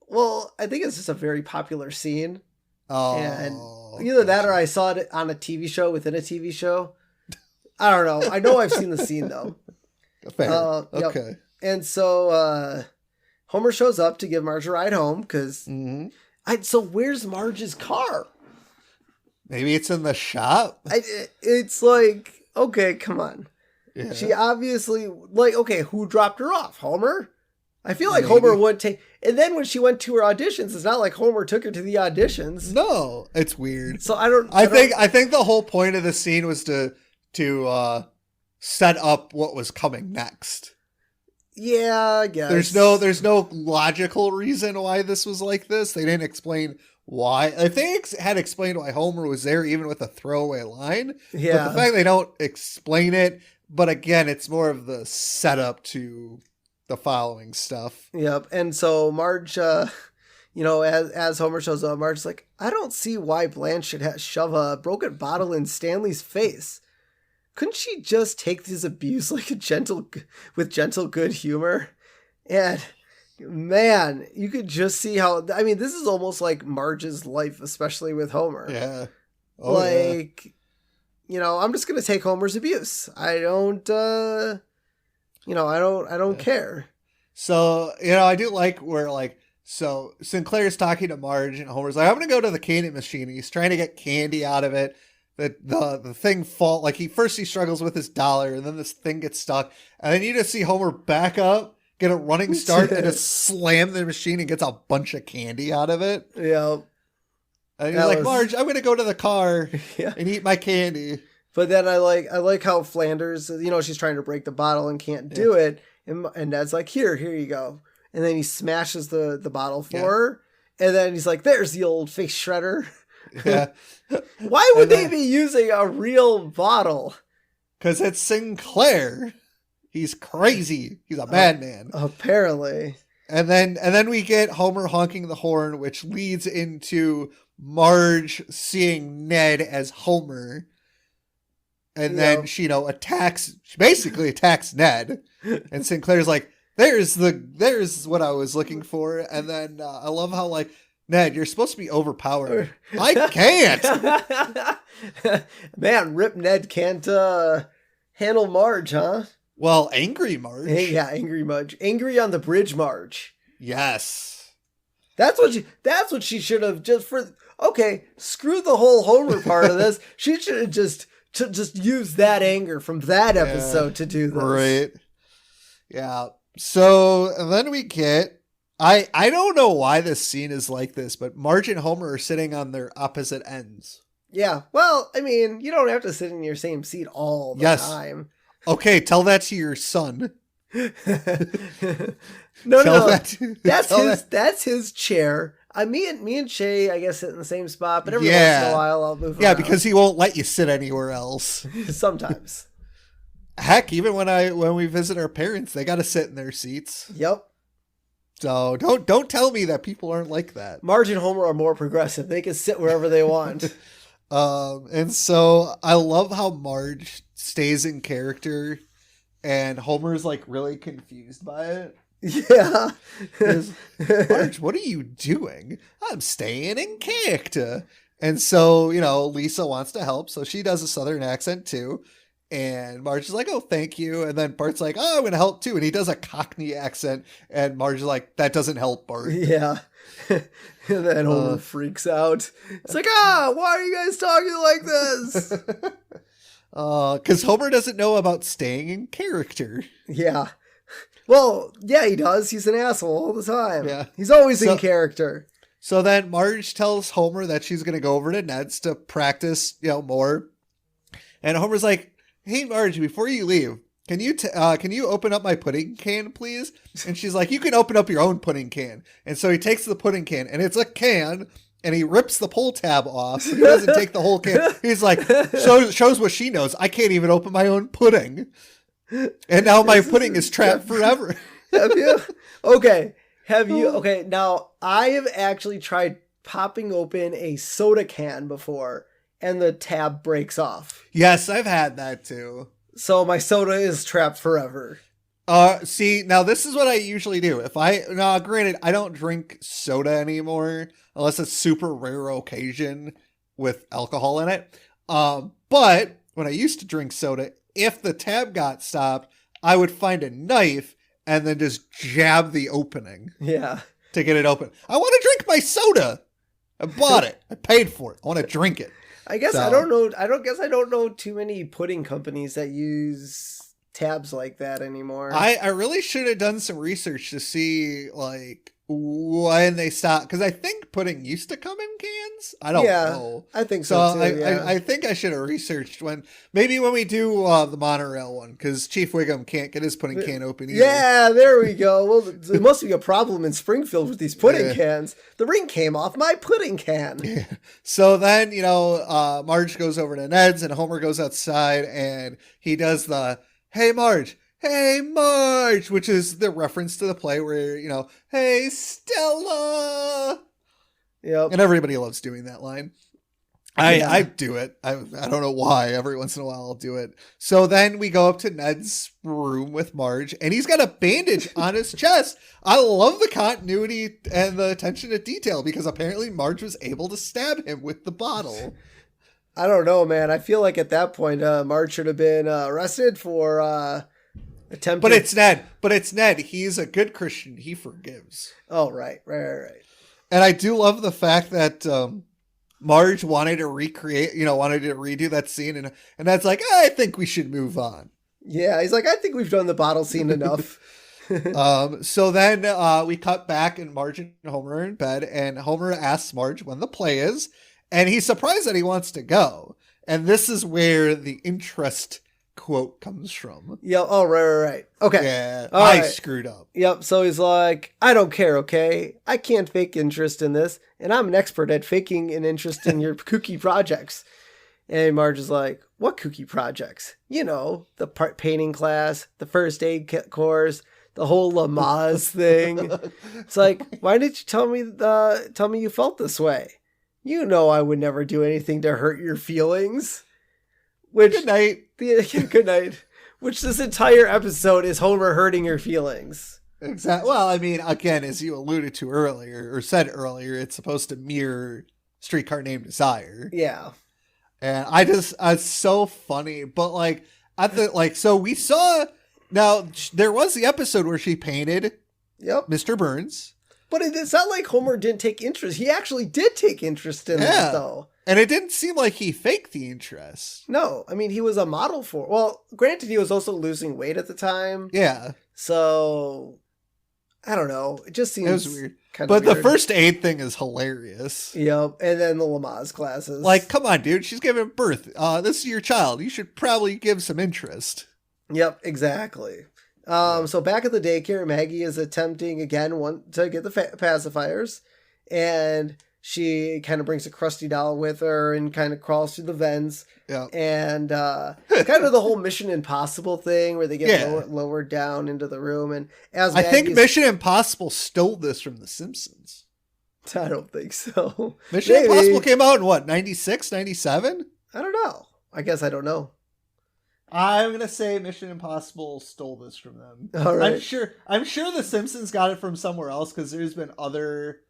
Well, I think it's just a very popular scene. Oh. And either that or I saw it on a TV show within a TV show. I don't know. I know I've seen the scene, though. Fair. Okay. Yep. And so Homer shows up to give Marge a ride home because... So where's Marge's car? Maybe it's in the shop? It's like, okay, come on. Yeah. She obviously, like, okay, who dropped her off? Homer? I feel like Homer would take... And then when she went to her auditions, it's not like Homer took her to the auditions. No, it's weird. So I think the whole point of the scene was to set up what was coming next. Yeah, I guess. There's no logical reason why this was like this. They didn't explain why. If they had explained why Homer was there, even with a throwaway line, yeah. But the fact they don't explain it, but again, it's more of the setup to the following stuff. Yep. And so Marge, as Homer shows up, Marge's like, I don't see why Blanche should shove a broken bottle in Stanley's face. Couldn't she just take this abuse like with gentle good humor? And man, you could just see how, I mean, this is almost like Marge's life, especially with Homer. Yeah. I'm just going to take Homer's abuse. I don't, I don't care. So, I do like where so Sinclair's talking to Marge and Homer's like, I'm going to go to the candy machine. He's trying to get candy out of it. The thing fall, like he struggles with his dollar and then this thing gets stuck. And then you just see Homer back up, get a running start and just slam the machine and gets a bunch of candy out of it. Yeah. And he's like, Marge, I'm going to go to the car and eat my candy. But then I like how Flanders, she's trying to break the bottle and can't do it. And Dad's like, here you go. And then he smashes the bottle for her. And then he's like, there's the old face shredder. Yeah. Why would they be using a real bottle? Because it's Sinclair. He's crazy. He's a madman. Apparently. And then we get Homer honking the horn, which leads into Marge seeing Ned as Homer. And then she basically attacks Ned. And Sinclair's like, there's what I was looking for. And then I love how Ned, you're supposed to be overpowered. I can't. Man, Rip Ned can't handle Marge, huh? Well, angry Marge. Yeah, angry Marge. Angry on the bridge Marge. Yes. That's what she should have screw the whole Homer part of this. She should have just used that anger from that episode to do this. Right. Yeah. So and then we get I don't know why this scene is like this, but Marge and Homer are sitting on their opposite ends. Yeah. Well, I mean, you don't have to sit in your same seat all the time. Okay, tell that to your son. No. That's his chair. Me and Shay, I guess, sit in the same spot, but every once in a while I'll move around. Yeah, because he won't let you sit anywhere else. Sometimes. Heck, even when we visit our parents, they got to sit in their seats. Yep. So don't tell me that people aren't like that. Marge and Homer are more progressive. They can sit wherever they want. And so I love how Marge stays in character and Homer's really confused by it. Yeah. Marge, what are you doing? I'm staying in character. And so, Lisa wants to help. So she does a Southern accent too. And Marge is like, oh, thank you. And then Bart's like, oh, I'm going to help too. And he does a Cockney accent. And Marge is like, that doesn't help, Bart. Yeah. And then Homer freaks out. It's like, why are you guys talking like this? Because Homer doesn't know about staying in character. Yeah. Well, yeah, he does. He's an asshole all the time. Yeah. He's always in character. So then Marge tells Homer that she's going to go over to Ned's to practice, more. And Homer's like, hey, Marge, before you leave, can you open up my pudding can, please? And she's like, you can open up your own pudding can. And so he takes the pudding can, and it's a can, and he rips the pull tab off. He doesn't take the whole can. He's like, shows what she knows. I can't even open my own pudding. And now my pudding is trapped forever. Have you? Okay. Have you? Okay. Now, I have actually tried popping open a soda can before, and the tab breaks off. Yes, I've had that too. So my soda is trapped forever. See, now this is what I usually do. Granted, I don't drink soda anymore unless it's super rare occasion with alcohol in it. But when I used to drink soda, if the tab got stopped, I would find a knife and then just jab the opening. Yeah. To get it open. I want to drink my soda. I bought it. I paid for it. I want to drink it. I guess I don't know. I don't know too many pudding companies that use tabs like that anymore. I really should have done some research to see when they stopped, because I think pudding used to come in cans. I don't know. I think so too. I think I should have researched when we do the monorail one, because Chief Wiggum can't get his pudding can open either. Yeah, there we go. Well, there must be a problem in Springfield with these pudding cans. The ring came off my pudding can. Yeah. So then, Marge goes over to Ned's, and Homer goes outside, and he does the, hey, Marge, which is the reference to the play where, hey, Stella. Yep. And everybody loves doing that line. I do it. I don't know why. Every once in a while I'll do it. So then we go up to Ned's room with Marge, and he's got a bandage on his chest. I love the continuity and the attention to detail, because apparently Marge was able to stab him with the bottle. I don't know, man. I feel like at that point, Marge should have been arrested for attempting. But it's Ned. He's a good Christian. He forgives. Oh, right. And I do love the fact that Marge wanted to redo that scene, and that's like, I think we should move on. Yeah, he's like, I think we've done the bottle scene enough. So then we cut back, and Marge and Homer are in bed, and Homer asks Marge when the play is, and he's surprised that he wants to go. And this is where the interest quote comes from. Yeah. Oh, right. Okay. Yeah. I screwed up. Yep. So he's like, I don't care. Okay. I can't fake interest in this. And I'm an expert at faking an interest in your kooky projects. And Marge is like, what kooky projects? The painting class, the first aid course, the whole Lamaze thing. It's like, why didn't you tell me you felt this way? I would never do anything to hurt your feelings. Good night. Good night. Which this entire episode is Homer hurting your feelings. Exactly. Well, I mean, again, as you alluded to earlier, or said earlier, it's supposed to mirror Streetcar Named Desire. Yeah. And it's so funny. But so we saw, now there was the episode where she painted Mr. Burns. But it's not like Homer didn't take interest. He actually did take interest in that, though. And it didn't seem like he faked the interest. No, I mean, he was a model for... Well, granted, he was also losing weight at the time. Yeah. So, I don't know. It just seems... It was weird. But the first aid thing is hilarious. Yep, and then the Lamaze classes. Come on, dude. She's giving birth. This is your child. You should probably give some interest. Yep, exactly. So back at the daycare, Maggie is attempting again to get the pacifiers, and she kind of brings a crusty doll with her and kind of crawls through the vents. Yeah. And kind of the whole Mission Impossible thing where they get lowered down into the room. And I think Mission Impossible stole this from The Simpsons. I don't think so. Mission Impossible came out in what, 96, 97? I don't know. I guess I don't know. I'm gonna say Mission Impossible stole this from them. All right. I'm sure The Simpsons got it from somewhere else because there's been other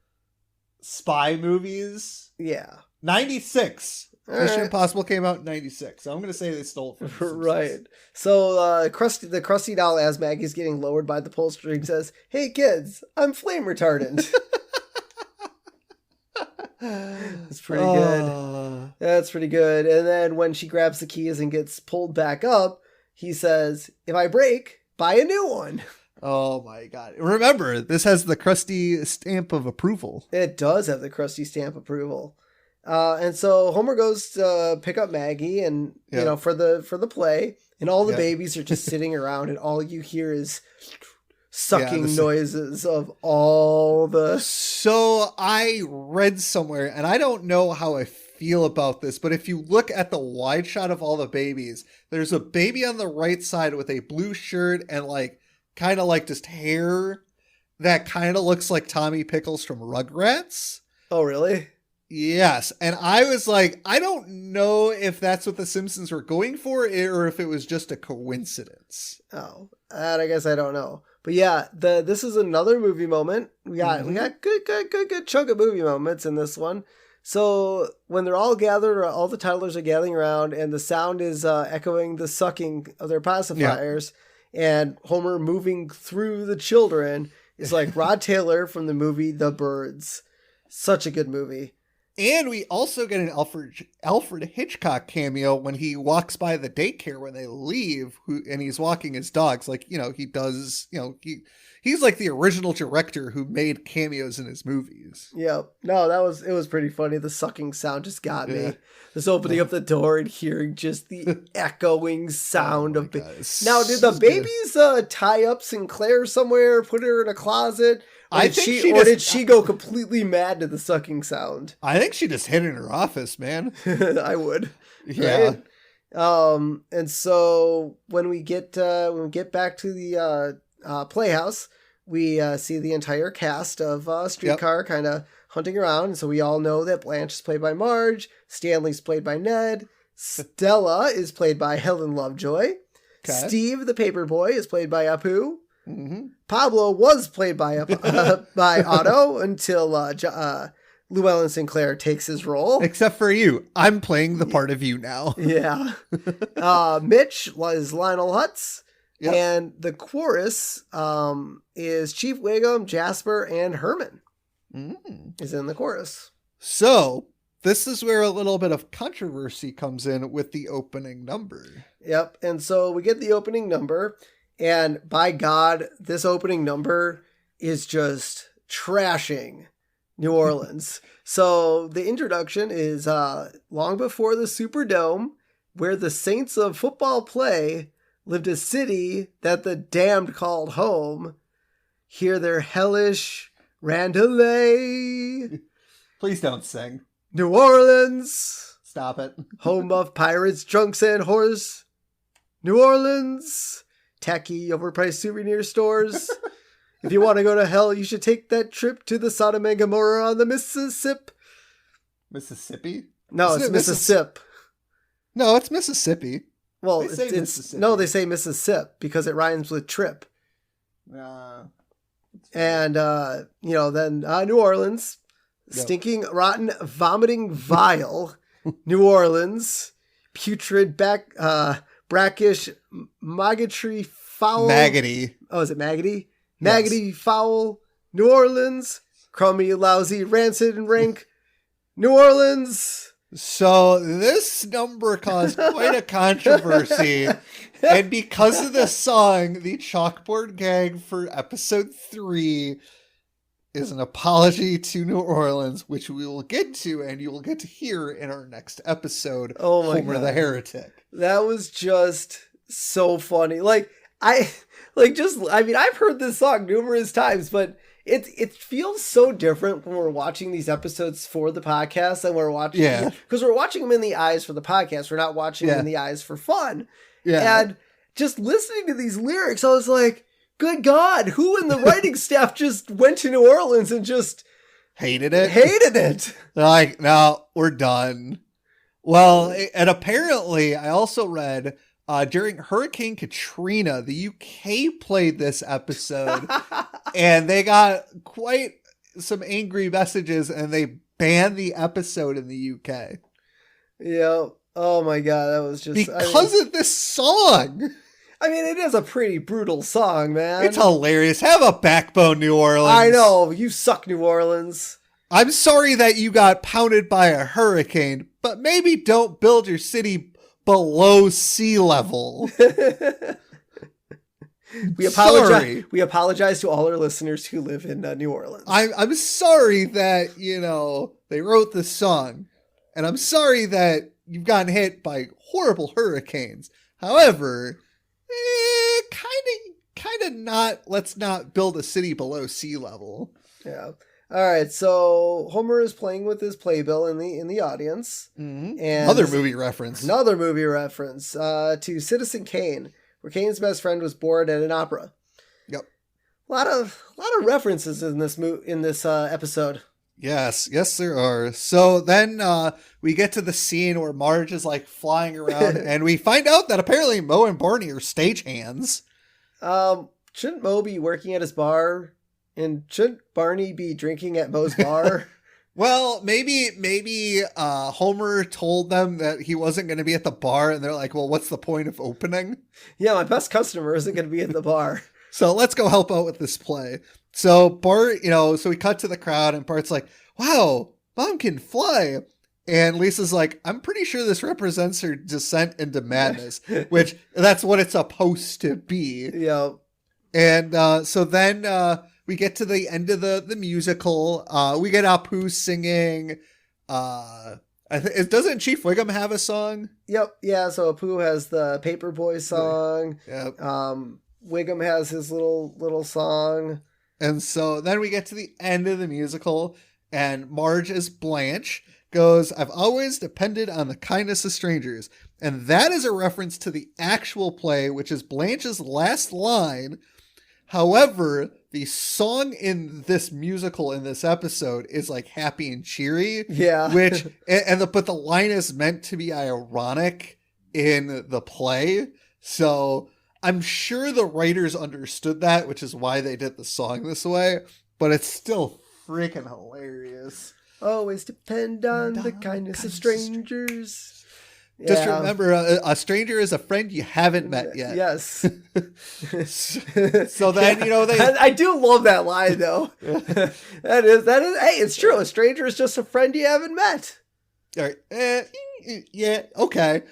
spy movies. Yeah. 96. All Mission right. Impossible came out in 96. So I'm gonna say they stole it from The Simpsons. Right. So the Krusty doll, as Maggie's getting lowered by the pull string, says, "Hey kids, I'm flame retardant." It's pretty good. That's pretty good. And then when she grabs the keys and gets pulled back up, he says, "If I break, buy a new one." Oh my god. Remember, this has the Krusty stamp of approval. It does have the Krusty stamp approval. And so Homer goes to pick up Maggie and you know, for the play, and all the babies are just sitting around, and all you hear is sucking noises of all the... So I read somewhere, and I don't know how I feel about this, but if you look at the wide shot of all the babies, there's a baby on the right side with a blue shirt and like kind of like just hair that kind of looks like Tommy Pickles from Rugrats. Oh, really? Yes. And I was like, I don't know if that's what the Simpsons were going for or if it was just a coincidence. Oh, that I guess I don't know. But yeah, this is another movie moment. We got good chunk of movie moments in this one. So when they're all gathered, all the toddlers are gathering around, and the sound is echoing the sucking of their pacifiers, and Homer moving through the children is like Rod Taylor from the movie The Birds. Such a good movie. And we also get an Alfred Hitchcock cameo when he walks by the daycare when they leave, and he's walking his dogs. Like, you know, he does, you know, he's like the original director who made cameos in his movies. Yeah. No, it was pretty funny. The sucking sound just got me. Just opening up the door and hearing just the echoing sound of... Now, did the babies tie up Sinclair somewhere, put her in a closet? Did she go completely mad to the sucking sound? I think she just hid in her office, man. I would. Yeah. Right? And so when we get back to the playhouse, we see the entire cast of Streetcar kind of hunting around. And so we all know that Blanche is played by Marge, Stanley's played by Ned, Stella is played by Helen Lovejoy, Steve the Paperboy is played by Apu. Mm-hmm. Pablo was played by Otto until Llewellyn Sinclair takes his role. Except for you. I'm playing the part of you now. Yeah. Mitch was Lionel Hutz. Yep. And the chorus is Chief Wiggum, Jasper, and Herman is in the chorus. So this is where a little bit of controversy comes in with the opening number. Yep. And so we get the opening number. And by God, this opening number is just trashing New Orleans. So the introduction is long before the Superdome, where the Saints of football play, lived a city that the damned called home. Hear their hellish roundelay. Please don't sing. New Orleans. Stop it. Home of pirates, drunks, and whores. New Orleans. Tacky, overpriced souvenir stores. If you want to go to hell, you should take that trip to the Sodom and Gomorrah on the Mississippi. Mississippi? No, it's Mississippi. No, it's Mississippi. Well, they say Mississippi because it rhymes with trip. And, then New Orleans. Stinking, rotten, vomiting, vile. New Orleans. Putrid, brackish, maggoty, foul. Maggoty. Oh, is it maggoty? Maggoty, foul. New Orleans. Crummy, lousy, rancid, and rank. New Orleans. So this number caused quite a controversy. And because of the song, the chalkboard gag for episode 3 is an apology to New Orleans, which we will get to, and you will get to hear in our next episode. Oh my Homer God. the Heretic. That was just so funny. I've heard this song numerous times, but it feels so different when we're watching these episodes for the podcast than we're watching. Yeah. Because we're watching them in the eyes for the podcast. We're not watching them in the eyes for fun. Yeah. And just listening to these lyrics, I was like, good God, who in the writing staff just went to New Orleans and just hated it? They're like, no, we're done. Well, and apparently I also read during Hurricane Katrina, the UK played this episode and they got quite some angry messages and they banned the episode in the UK. Yeah. Oh my God. That was just because of this song. I mean, it is a pretty brutal song, man. It's hilarious. Have a backbone, New Orleans. I know. You suck, New Orleans. I'm sorry that you got pounded by a hurricane, but maybe don't build your city below sea level. We apologize. We apologize to all our listeners who live in New Orleans. I'm sorry that, you know, they wrote this song, and I'm sorry that you've gotten hit by horrible hurricanes. However, kind of not. Let's not build a city below sea level. Yeah. All right. So Homer is playing with his playbill in the audience, and another movie reference to Citizen Kane, where Kane's best friend was bored at an opera. Yep. A lot of references in this episode. Yes, there are. So then we get to the scene where Marge is like flying around and we find out that apparently Moe and Barney are stagehands. Shouldn't Moe be working at his bar? And shouldn't Barney be drinking at Moe's bar? Well, maybe Homer told them that he wasn't going to be at the bar and they're like, well, what's the point of opening? Yeah, my best customer isn't going to be at the bar. So let's go help out with this play. So Bart, so we cut to the crowd and Bart's like, wow, Mom can fly. And Lisa's like, I'm pretty sure this represents her descent into madness, which that's what it's supposed to be. Yeah. And so then we get to the end of the musical. We get Apu singing. Doesn't Chief Wiggum have a song? Yep. Yeah. So Apu has the Paperboy song. Yep. Wiggum has his little song. And so then we get to the end of the musical, and Marge as Blanche goes, I've always depended on the kindness of strangers. And that is a reference to the actual play, which is Blanche's last line. However, the song in this musical, in this episode, is like happy and cheery. Yeah. But the line is meant to be ironic in the play. So I'm sure the writers understood that, which is why they did the song this way, but it's still freaking hilarious. Always depend on the kindness of strangers. Just remember, a stranger is a friend you haven't met yet. Yes. So then, I do love that line, though. That is, hey, it's true. A stranger is just a friend you haven't met. All right. Yeah, okay.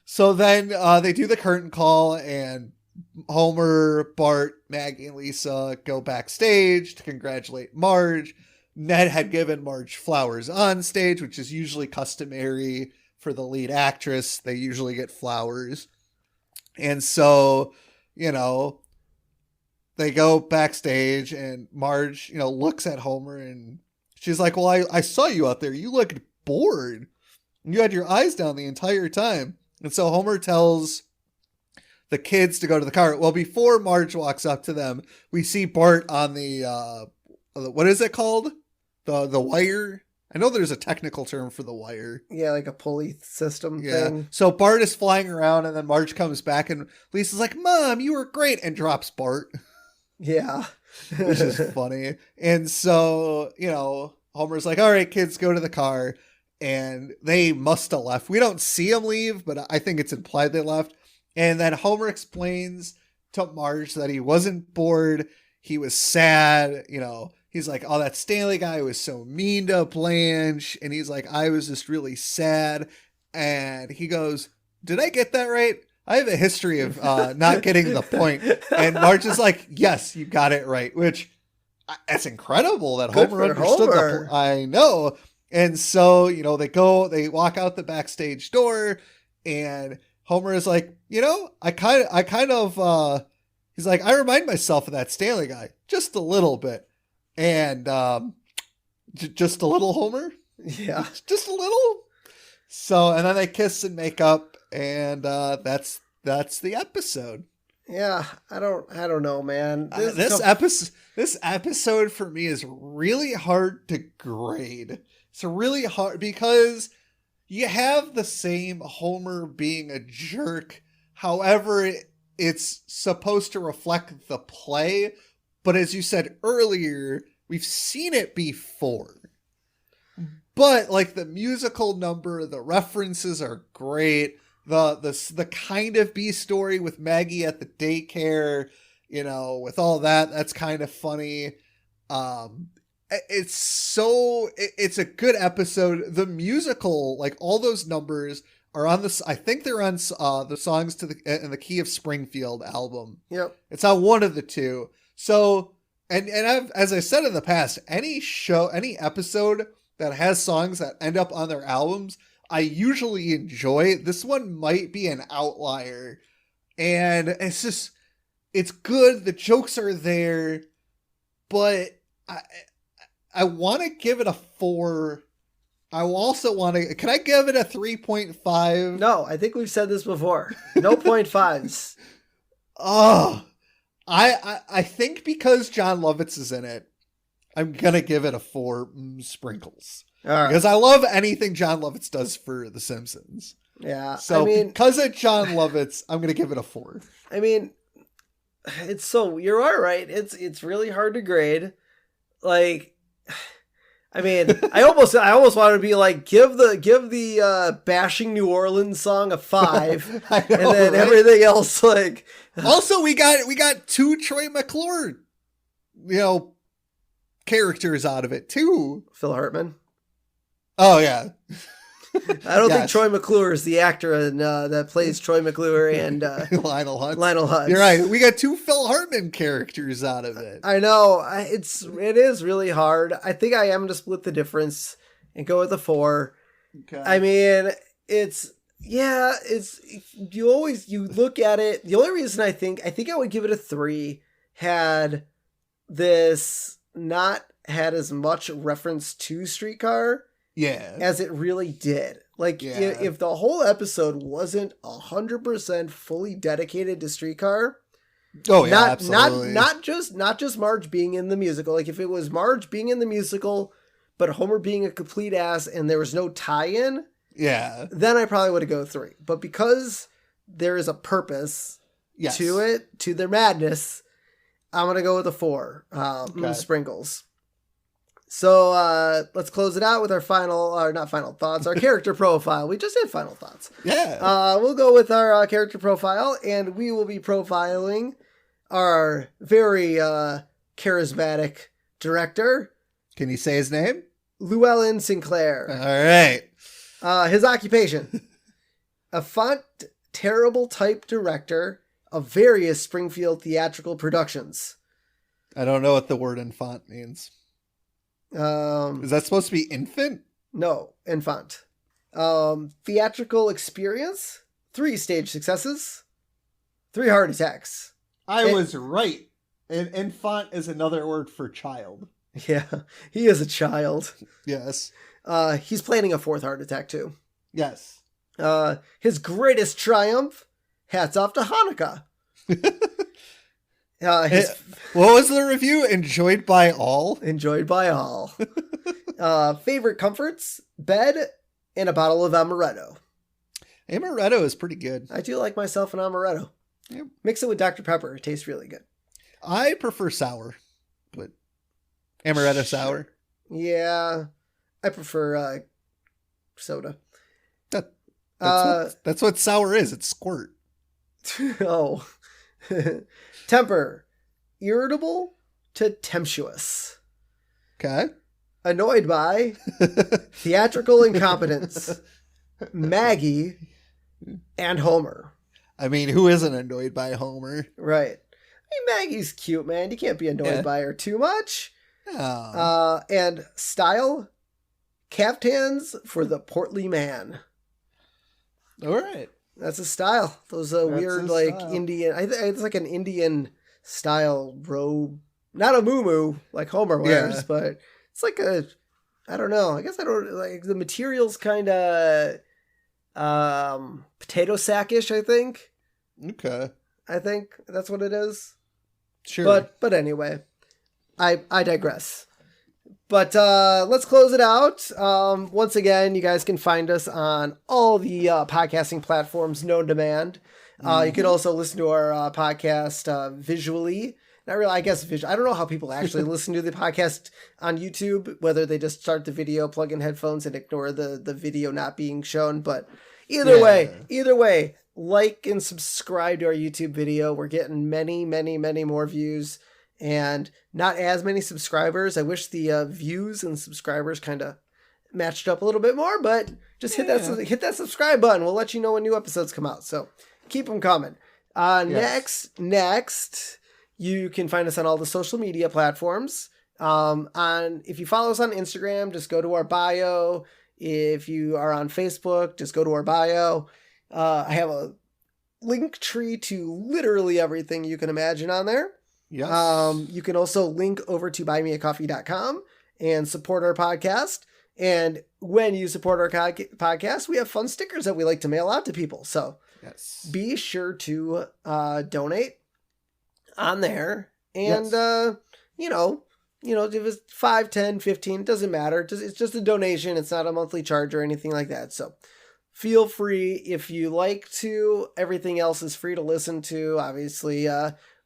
So then they do the curtain call, and Homer, Bart, Maggie, and Lisa go backstage to congratulate Marge. Ned had given Marge flowers on stage, which is usually customary for the lead actress. They usually get flowers. And so, they go backstage, and Marge, looks at Homer, and she's like, well, I saw you out there. You looked bored. You had your eyes down the entire time. And so Homer tells the kids to go to the car. Well, before Marge walks up to them, we see Bart on the, what is it called? The wire. I know there's a technical term for the wire. Yeah, like a pulley system thing. So Bart is flying around, and then Marge comes back, and Lisa's like, Mom, you were great, and drops Bart. Yeah. Which is funny. And so, Homer's like, all right, kids, go to the car. And they must have left. We don't see them leave, but I think it's implied they left. And then Homer explains to Marge that he wasn't bored. He was sad. He's like, oh, that Stanley guy was so mean to Blanche. And he's like, I was just really sad. And he goes, did I get that right? I have a history of not getting the point. And Marge is like, yes, you got it right. Which, that's incredible that Homer understood the point. I know. And so, they walk out the backstage door, and Homer is like, he's like, I remind myself of that Stanley guy just a little bit. And, just a little, Homer? Yeah. Just a little. So, and then they kiss and make up, and, that's the episode. Yeah. I don't know, man. This episode for me is really hard to grade. It's really hard because you have the same Homer being a jerk However, it's supposed to reflect the play. But as you said earlier, we've seen it before. But like the musical number, the references are great. The kind of B story with Maggie at the daycare, you know, with all that's kind of funny. It's a good episode. The musical, like all those numbers are on this. I think they're on the songs in the Key of Springfield album. Yep. It's on one of the two. So, and as I said in the past, any episode that has songs that end up on their albums, I usually enjoy. This one might be an outlier. And it's good. The jokes are there, but I want to give it a 4. I also want to, can I give it a 3.5? No, I think we've said this before. No 0.5s. Oh, I think because John Lovitz is in it, I'm going to give it a 4 sprinkles. All right. Because I love anything John Lovitz does for The Simpsons. Yeah. So because of John Lovitz, I'm going to give it a 4. I mean, you're all right. It's really hard to grade. Like, I mean, I almost want to be like, give the Bashing New Orleans song a 5, I know, and then right? everything else like. Also, we got 2 Troy McClure, characters out of it too. Phil Hartman. Oh yeah. I don't think Troy McClure is the actor that plays Troy McClure and Lionel Hutz. Lionel Hutz. You're right. We got 2 Phil Hartman characters out of it. I know. It is really hard. I think I am to split the difference and go with a 4. Okay. I mean, you look at it. The only reason I think I would give it a 3 had this not had as much reference to Streetcar. Yeah. As it really did. Like, if the whole episode wasn't 100% fully dedicated to Streetcar. Oh, yeah, absolutely. Not just Marge being in the musical. Like, if it was Marge being in the musical, but Homer being a complete ass and there was no tie-in. Yeah. Then I probably would have go 3. But because there is a purpose to it, to their madness, I'm going to go with a 4. Sprinkles. So let's close it out with our our character profile. We just did final thoughts. Yeah. We'll go with our character profile, and we will be profiling our very charismatic director. Can you say his name? Llewellyn Sinclair. All right. His occupation. A font terrible type director of various Springfield theatrical productions. I don't know what the word infant means. Is that supposed to be infant? No, infant. Theatrical experience, 3 stage successes, 3 heart attacks. I was right. And infant is another word for child. Yeah, he is a child. Yes. He's planning a 4th heart attack too. Yes. His greatest triumph, hats off to Hanukkah. What was the review? Enjoyed by all? Enjoyed by all. Favorite comforts, bed, and a bottle of amaretto. Amaretto is pretty good. I do like myself an amaretto. Yep. Mix it with Dr. Pepper. It tastes really good. I prefer sour, but amaretto sour. Yeah, I prefer soda. That's what sour is. It's squirt. Oh. Temper, irritable to tempestuous. Okay. Annoyed by theatrical incompetence, Maggie, and Homer. I mean, who isn't annoyed by Homer? Right. I mean, Maggie's cute, man. You can't be annoyed by her too much. Oh. And style, caftans for the portly man. All right. That's a style. Those weird, like, style. Indian... it's like an Indian style robe. Not a muumuu, like Homer wears, but it's like a... I don't know. I guess I don't... Like, the material's kind of... potato sack-ish, I think. Okay. I think that's what it is. Sure. But anyway, I digress. But let's close it out. Once again, you guys can find us on all the podcasting platforms known to man. You can also listen to our podcast visually. Not really, I guess visual. I don't know how people actually listen to the podcast on YouTube, whether they just start the video, plug in headphones, and ignore the video not being shown. But either way, like and subscribe to our YouTube video. We're getting many, many, many more views and not as many subscribers. I wish the views and subscribers kind of matched up a little bit more, but just hit that subscribe button. We'll let you know when new episodes come out. So keep them coming. Next, you can find us on all the social media platforms. If you follow us on Instagram, just go to our bio. If you are on Facebook, just go to our bio. I have a link tree to literally everything you can imagine on there. Yes. You can also link over to buymeacoffee.com and support our podcast. And when you support our podcast, we have fun stickers that we like to mail out to people. So be sure to donate on there. And, if it's 5, 10, 15, it doesn't matter. It's just a donation. It's not a monthly charge or anything like that. So feel free if you like to. Everything else is free to listen to. Obviously,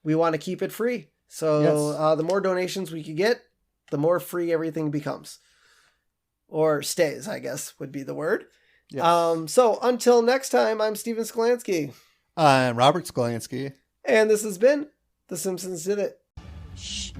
we want to keep it free. So the more donations we can get, the more free everything becomes. Or stays, I guess, would be the word. Yes. So until next time, I'm Steven Skolansky. I'm Robert Skolansky. And this has been The Simpsons Did It. Shh.